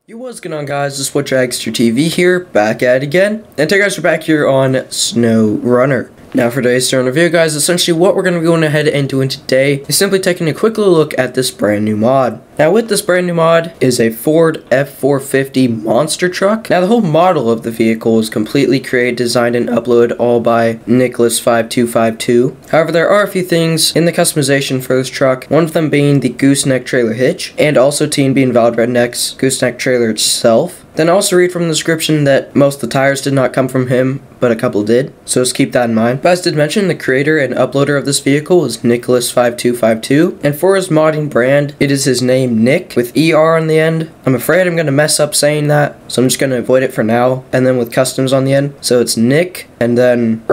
Yo, what's going on, guys? This is DragsterTV here, back at it again. And today, guys, we're back here on SnowRunner. Now, for today's SnowRunner video, guys, essentially what we're going to be going ahead and doing today is simply taking a quick little look at this brand new mod. Now, with this brand new mod is a Ford F450 monster truck. Now, the whole model of the vehicle is completely created, designed, and uploaded all by Nicholas5252. However, there are a few things in the customization for this truck, one of them being the gooseneck trailer hitch, and also T&B Invalid Redneck's gooseneck trailer itself. Then also read from the description that most of the tires did not come from him, but a couple did, so just keep that in mind. But as I did mention, the creator and uploader of this vehicle is Nicholas5252, and for his modding brand, it is his name Nick, with ER on the end. I'm afraid I'm going to mess up saying that, so I'm just going to avoid it for now, and then with customs on the end. So it's Nick, and then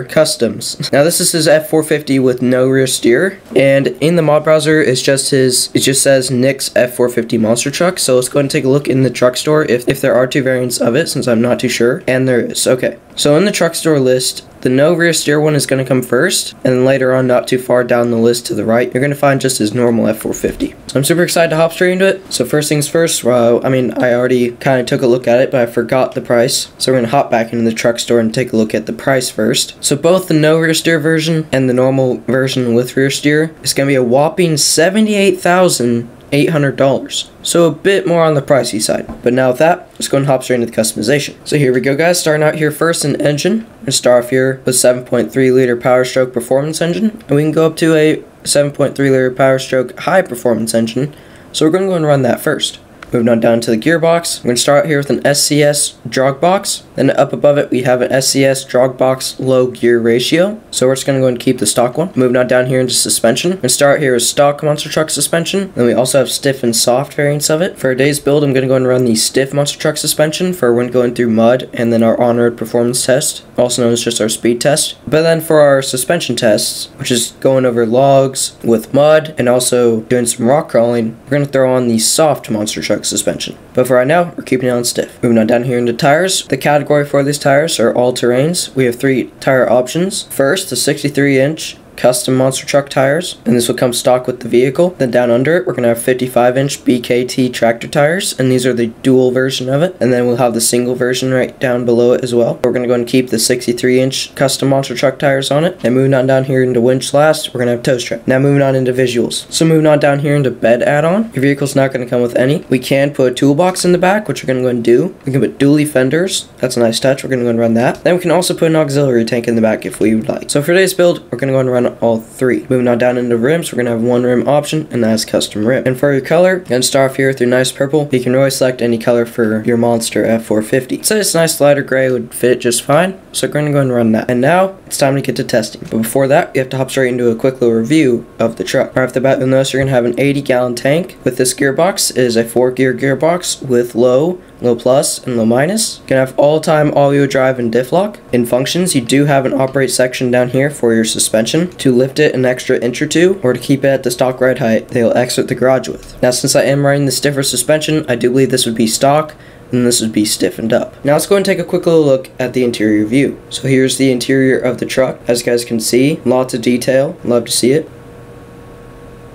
Customs. Now this is his F450 with no rear steer, and in the mod browser, it just says Nick's F450 monster truck, so let's go ahead and take a look in the truck store if there are two variants of it, since I'm not too sure, and there is. Okay, so in the truck store list, the no rear steer one is going to come first, and then later on, not too far down the list to the right, you're going to find just his normal F450. So I'm super excited to hop straight into it. So first things first, I already kind of took a look at it, but I forgot the price. So we're going to hop back into the truck store and take a look at the price first. So both the no rear steer version and the normal version with rear steer is going to be a whopping $78,800. So a bit more on the pricey side. But now with that, let's go and hop straight into the customization. So here we go, guys. Starting out here first in engine. We're going to start off here with 7.3 liter Power Stroke performance engine. And we can go up to a 7.3 liter Power Stroke high performance engine. So we're going to go and run that first. Moving on down to the gearbox, we're going to start here with an SCS jog box. Then up above it, we have an SCS jog box low gear ratio. So we're just going to go and keep the stock one. Moving on down here into suspension, we're going to start here with stock monster truck suspension. Then we also have stiff and soft variants of it. For today's build, I'm going to go and run the stiff monster truck suspension for when going through mud, and then our on-road performance test, also known as just our speed test. But then for our suspension tests, which is going over logs with mud and also doing some rock crawling, we're going to throw on the soft monster truck suspension. But for right now, we're keeping it on stiff. Moving on down here into tires. The category for these tires are all terrains. We have 3 tire options. First, the 63-inch custom monster truck tires, and this will come stock with the vehicle. Then down under it, we're going to have 55-inch BKT tractor tires, and these are the dual version of it. And then we'll have the single version right down below it as well. We're going to go and keep the 63-inch custom monster truck tires on it. And moving on down here into winch last, we're going to have toe strap. Now moving on into visuals. So moving on down here into bed add-on. Your vehicle's not going to come with any. We can put a toolbox in the back, which we're going to go and do. We can put dually fenders. That's a nice touch. We're going to go and run that. Then we can also put an auxiliary tank in the back if we would like. So for today's build, we're going to go and run all 3. Moving on down into rims, we're going to have 1 rim option, and that's custom rim. And for your color, you're going to start off here with your nice purple. You can really select any color for your monster F450. So this nice lighter gray would fit just fine, so we're going to go and run that. And now, it's time to get to testing. But before that, you have to hop straight into a quick little review of the truck. Right off the bat, you'll notice you're going to have an 80-gallon tank. With this gearbox, it is a 4-gear gearbox with low plus, and low minus. You can have all-time all-wheel drive and diff lock. In functions, you do have an operate section down here for your suspension to lift it an extra inch or 2, or to keep it at the stock ride height they'll exit the garage with. Now, since I am running the stiffer suspension, I do believe this would be stock, and this would be stiffened up. Now let's go and take a quick little look at the interior view. So here's the interior of the truck. As you guys can see, lots of detail. Love to see it.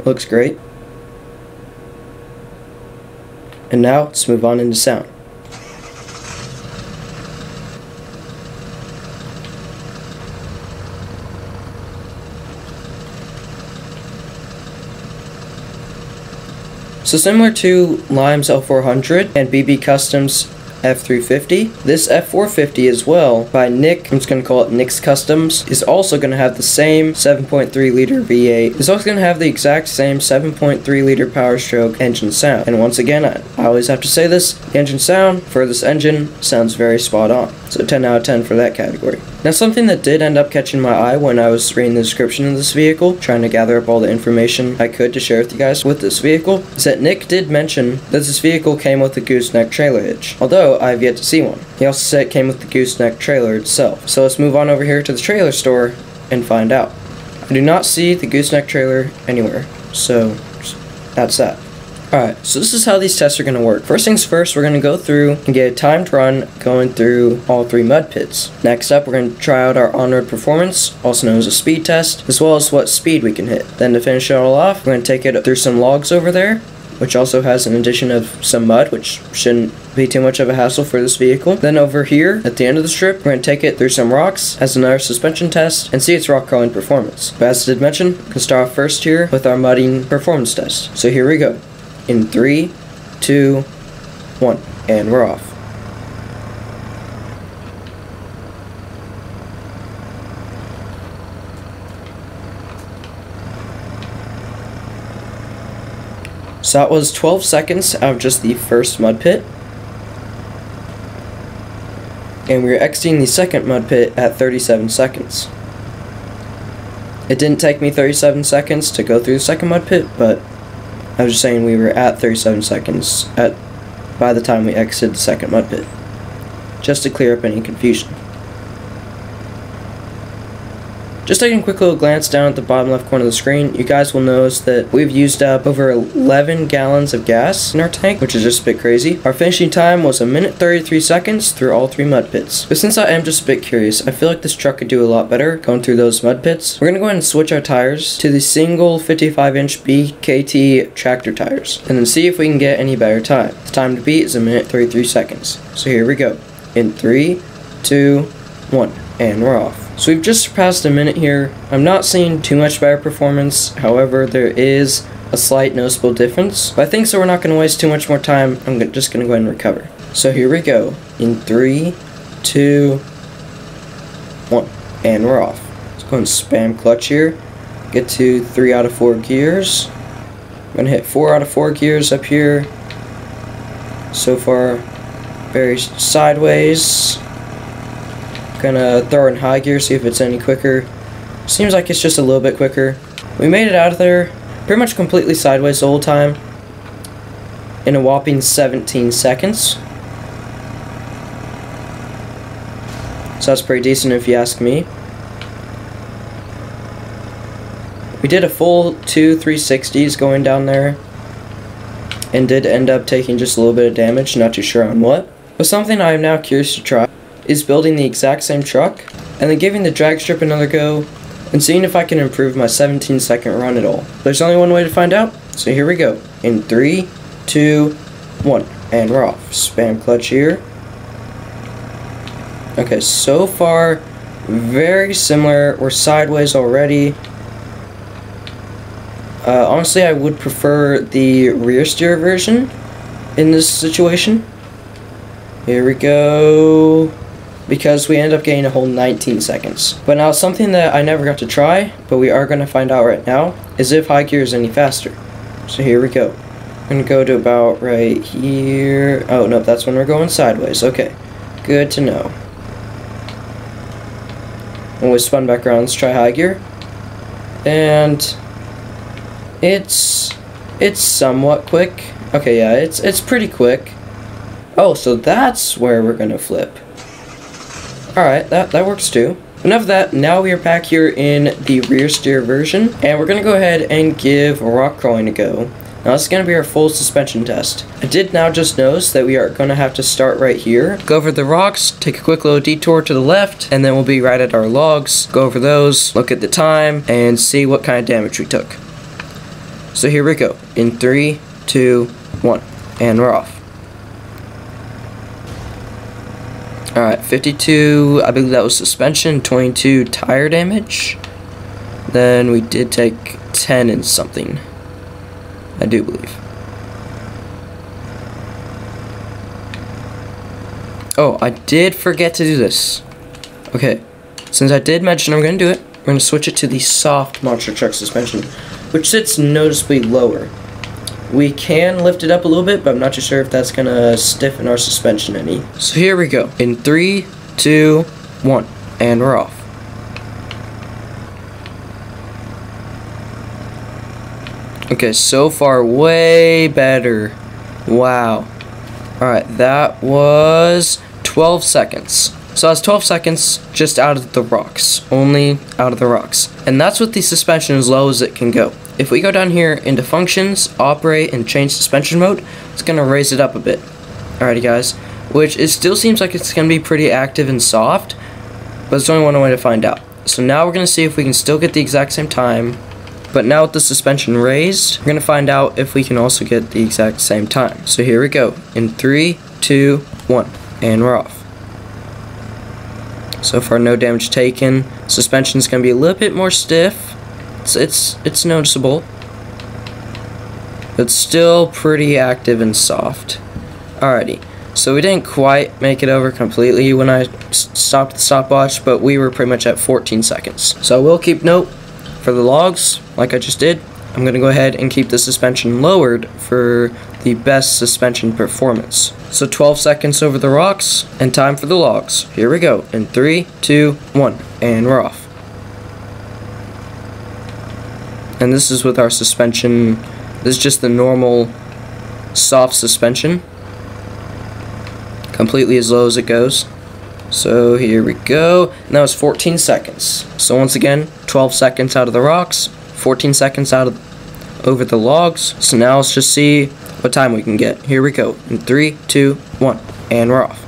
Looks great. And now, let's move on into sound. So similar to Lime's L400 and BB Customs F350, this F450 as well, by Nick, I'm just going to call it Nick's Customs, is also going to have the same 7.3 liter V8. It's also going to have the exact same 7.3 liter Power Stroke engine sound. And once again, I always have to say this, the engine sound for this engine sounds very spot on. So 10 out of 10 for that category. Now something that did end up catching my eye when I was reading the description of this vehicle, trying to gather up all the information I could to share with you guys with this vehicle, is that Nick did mention that this vehicle came with a gooseneck trailer hitch, although I've yet to see one. He also said it came with the gooseneck trailer itself. So let's move on over here to the trailer store and find out. I do not see the gooseneck trailer anywhere, so that's that. Alright, so this is how these tests are going to work. First things first, we're going to go through and get a timed run going through all 3 mud pits. Next up, we're going to try out our on-road performance, also known as a speed test, as well as what speed we can hit. Then to finish it all off, we're going to take it through some logs over there, which also has an addition of some mud, which shouldn't be too much of a hassle for this vehicle. Then over here, at the end of the strip, we're going to take it through some rocks as another suspension test and see its rock crawling performance. But as I did mention, we'll start off first here with our mudding performance test. So here we go. In 3, 2, 1, and we're off. So that was 12 seconds out of just the first mud pit. And we were exiting the second mud pit at 37 seconds. It didn't take me 37 seconds to go through the second mud pit, but I was just saying we were at 37 seconds by the time we exited the second mud pit. Just to clear up any confusion. Just taking a quick little glance down at the bottom left corner of the screen, you guys will notice that we've used up over 11 gallons of gas in our tank, which is just a bit crazy. Our finishing time was 1 minute 33 seconds through all 3 mud pits. But since I am just a bit curious, I feel like this truck could do a lot better going through those mud pits. We're going to go ahead and switch our tires to the single 55-inch BKT tractor tires, and then see if we can get any better time. The time to beat is 1 minute 33 seconds. So here we go. In 3, 2, 1, and we're off. So we've just surpassed 1 minute here. I'm not seeing too much better performance, however there is a slight noticeable difference. But I think so we're not going to waste too much more time, I'm just going to go ahead and recover. So here we go, in 3, 2, 1, and we're off. Let's go and spam clutch here, get to 3 out of 4 gears. I'm going to hit 4 out of 4 gears up here. So far, very sideways. Gonna throw in high gear, see if it's any quicker. Seems like it's just a little bit quicker. We made it out of there pretty much completely sideways the whole time in a whopping 17 seconds. So that's pretty decent if you ask me. We did a full 2 360s going down there and did end up taking just a little bit of damage, not too sure on what. But something I am now curious to try is building the exact same truck and then giving the drag strip another go and seeing if I can improve my 17-second run at all. There's only one way to find out, so here we go. In 3, 2, 1, and we're off. Spam clutch here. Okay, so far very similar. We're sideways already. Honestly, I would prefer the rear steer version in this situation. Here we go. Because we end up getting a whole 19 seconds. But now something that I never got to try, but we are going to find out right now, is if high gear is any faster. So here we go. I'm going to go to about right here. Oh, no, that's when we're going sideways. Okay, good to know. When we spun back around, let's try high gear. And it's somewhat quick. Okay, yeah, it's pretty quick. Oh, so that's where we're going to flip. Alright, that works too. Enough of that, now we are back here in the rear steer version, and we're going to go ahead and give rock crawling a go. Now this is going to be our full suspension test. I did now just notice that we are going to have to start right here, go over the rocks, take a quick little detour to the left, and then we'll be right at our logs, go over those, look at the time, and see what kind of damage we took. So here we go, in 3, 2, 1, and we're off. Alright, 52, I believe that was suspension, 22 tire damage. Then we did take 10 and something, I do believe. Oh, I did forget to do this. Okay, since I did mention I'm going to do it, we're going to switch it to the soft monster truck suspension, which sits noticeably lower. We can lift it up a little bit, but I'm not too sure if that's going to stiffen our suspension any. So here we go. In 3, 2, 1, and we're off. Okay, so far way better. Wow. Alright, that was 12 seconds. So that's 12 seconds just out of the rocks. Only out of the rocks. And that's with the suspension as low as it can go. If we go down here into functions, operate, and change suspension mode, it's going to raise it up a bit. Alrighty guys, which it still seems like it's going to be pretty active and soft, but there's only one way to find out. So now we're going to see if we can still get the exact same time But now with the suspension raised, we're going to find out if we can also get the exact same time. So here we go. In 3, 2, 1. And we're off. So far, no damage taken. Suspension's going to be a little bit more stiff. It's noticeable. But still pretty active and soft. Alrighty. So we didn't quite make it over completely when I stopped the stopwatch, but we were pretty much at 14 seconds. So I will keep note for the logs, like I just did. I'm going to go ahead and keep the suspension lowered for the best suspension performance. So 12 seconds over the rocks, and time for the logs. Here we go. In 3, 2, 1, and we're off. And this is with our suspension. This is just the normal soft suspension. Completely as low as it goes. So here we go. And that was 14 seconds. So once again, 12 seconds out of the rocks, 14 seconds over the logs. So now let's just see what time we can get. Here we go. In 3, 2, 1, and we're off.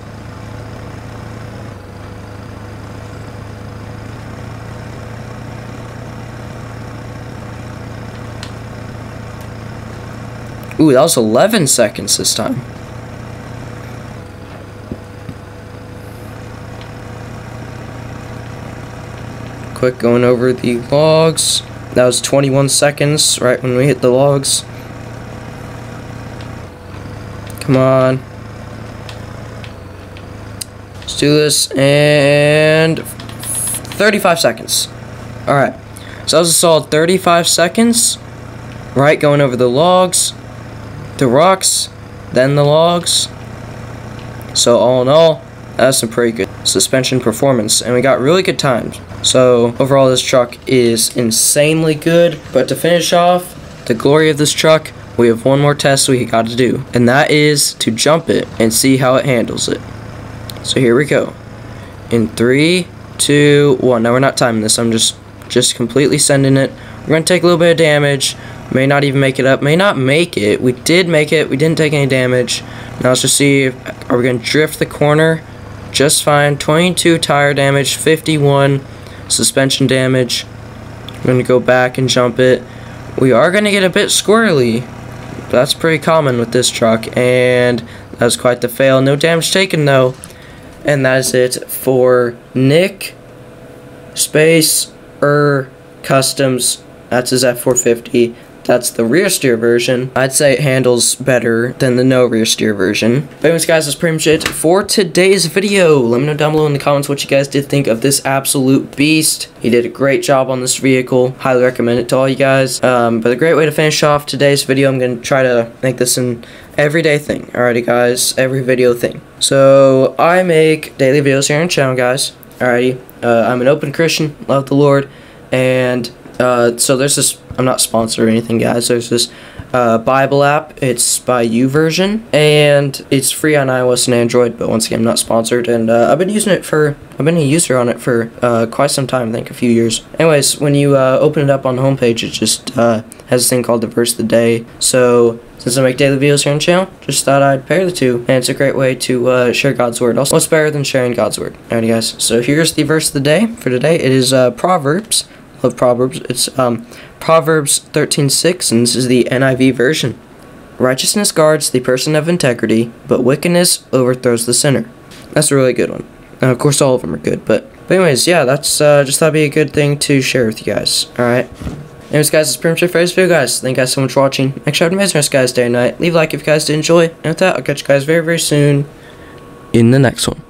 Ooh, that was 11 seconds this time. Quick going over the logs. That was 21 seconds right when we hit the logs. Come on. Let's do this. And 35 seconds. Alright. So that was a solid 35 seconds. Right, going over the logs, the rocks, then the logs. So all in all, that's some pretty good suspension performance, and we got really good times. So overall, this truck is insanely good. But to finish off the glory of this truck, we have one more test we got to do, and that is to jump it and see how it handles it. So here we go. In 3, 2, 1. Now we're not timing this. I'm just completely sending it. We're gonna take a little bit of damage. May not even make it up. May not make it. We did make it. We didn't take any damage. Now let's just see. Are we gonna drift the corner? Just fine. 22 tire damage. 51 suspension damage. We're gonna go back and jump it. We are gonna get a bit squirrely. That's pretty common with this truck, and that was quite the fail. No damage taken though. And that is it for Nick Space Customs. That's his F450. That's the rear steer version. I'd say it handles better than the no rear steer version. But anyways guys, that's pretty much it for today's video. Let me know down below in the comments what you guys did think of this absolute beast. He did a great job on this vehicle. Highly recommend it to all you guys. But a great way to finish off today's video, I'm going to try to make this an everyday thing. Alrighty guys, every video thing. So I make daily videos here on the channel guys. Alrighty, I'm an open Christian, love the Lord, and so there's this, I'm not sponsored or anything guys, there's this Bible app. It's by YouVersion, and it's free on iOS and Android, but once again I'm not sponsored, and I've been a user on it for quite some time, I think a few years. Anyways, when you open it up on the homepage, it just has this thing called the verse of the day. So since I make daily videos here on the channel, just thought I'd pair the two, and it's a great way to share God's word. Also, what's better than sharing God's word? Alrighty guys, so here's the verse of the day for today. It is Proverbs. Love Proverbs. It's Proverbs 13:6, and this is the NIV version. Righteousness guards the person of integrity, but wickedness overthrows the sinner. That's a really good one. Of course, all of them are good, but anyways, yeah, that's just thought it'd be a good thing to share with you guys. Alright. Anyways, guys, that's pretty much it for this video, guys. Thank you guys so much for watching. Make sure to amazing rest, guys, day and night. Leave a like if you guys did enjoy. And with that, I'll catch you guys very, very soon in the next one.